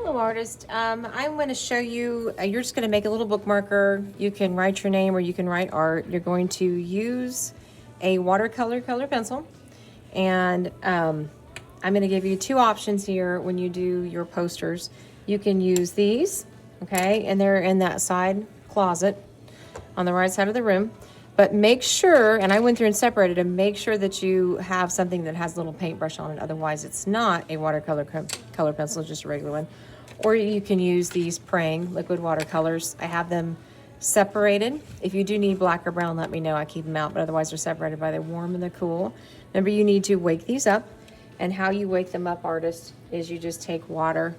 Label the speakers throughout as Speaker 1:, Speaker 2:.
Speaker 1: Hello artist, I'm going to show you, you're just going to make a little bookmarker. You can write your name or you can write art. You're going to use a watercolor color pencil, and I'm going to give you two options here when you do your posters. You can use these, okay, and they're in that side closet on the right side of the room. But make sure, and I went through and separated them, make sure that you have something that has a little paintbrush on it. Otherwise, it's not a watercolor color pencil, it's just a regular one. Or you can use these Praying liquid watercolors. I have them separated. If you do need black or brown, let me know. I keep them out, but otherwise they're separated by the warm and the cool. Remember, you need to wake these up. And how you wake them up, artist, is you just take water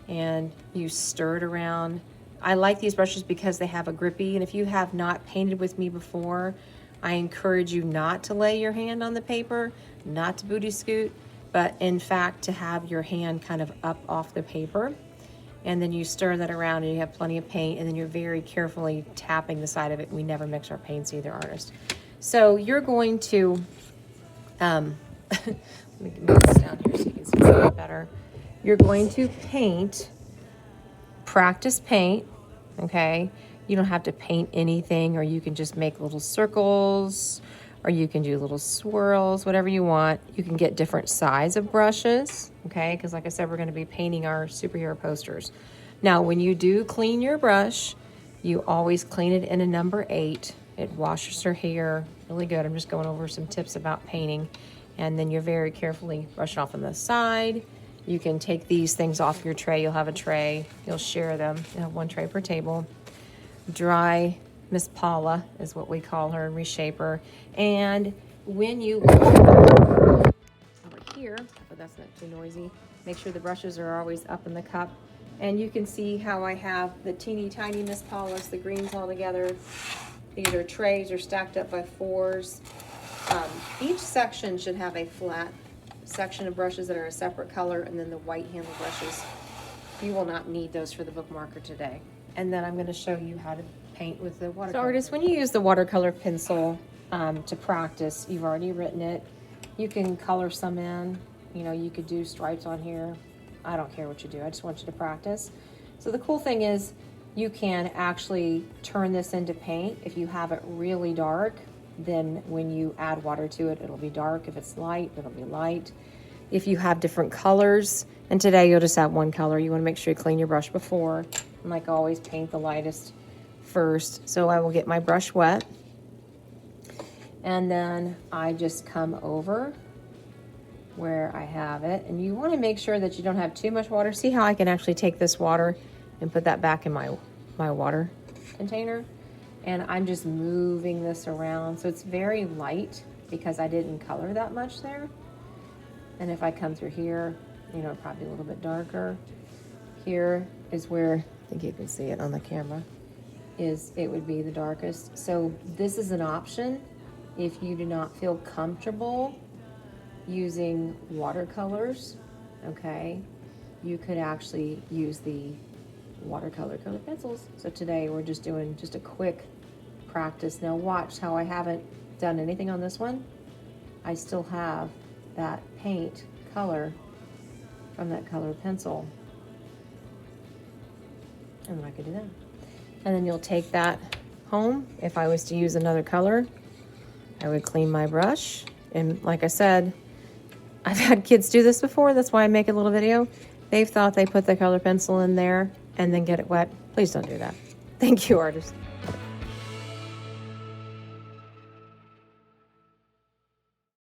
Speaker 1: and you stir it around. I like these brushes because they have a grippy, and if you have not painted with me before, I encourage you not to lay your hand on the paper, not to booty scoot, but in fact to have your hand kind of up off the paper. And then you stir that around and you have plenty of paint, and then you're very carefully tapping the side of it. We never mix our paints either, artist. So you're going to, let me move this down here so you can see it better. You're going to paint, practice paint, okay? You don't have to paint anything, or you can just make little circles, or you can do little swirls, whatever you want. You can get different size of brushes, okay? Because like I said, we're going to be painting our superhero posters. Now, when you do clean your brush, you always clean it in a number 8. It washes your hair really good. I'm just going over some tips about painting. And then you're very carefully brush off on the side. You can take these things off your tray. You'll have a tray. You'll share them. You'll have one tray per table. Dry Miss Paula is what we call her, reshape her. And when you over here, but that's not too noisy, make sure the brushes are always up in the cup. And you can see how I have the teeny tiny Miss Paulas, the greens all together. These are trays, are stacked up by 4s. Each section should have a flat section of brushes that are a separate color, and then the white handle brushes. You will not need those for the bookmarker today. And then I'm going to show you how to paint with the watercolor. So artists, when you use the watercolor pencil to practice, you've already written it. You can color some in. You know, you could do stripes on here. I don't care what you do. I just want you to practice. So the cool thing is you can actually turn this into paint. If you have it really dark, then when you add water to it, it'll be dark. If it's light, it'll be light. If you have different colors, and today you'll just have one color, you want to make sure you clean your brush before. And like always, paint the lightest first. So I will get my brush wet, and then I just come over where I have it. And you want to make sure that you don't have too much water. See how I can actually take this water and put that back in my water container? And I'm just moving this around. So it's very light because I didn't color that much there. And if I come through here, you know, probably a little bit darker. Here is where, I think you can see it on the camera, it would be the darkest. So this is an option if you do not feel comfortable using watercolors, okay? You could actually use the watercolor color pencils. So today we're just doing just a quick practice. Now watch how I haven't done anything on this one. I still have that paint color from that color pencil. And then I could do that. And then you'll take that home. If I was to use another color, I would clean my brush. And like I said, I've had kids do this before. That's why I make a little video. They've thought they put the color pencil in there and then get it wet. Please don't do that. Thank you, artist.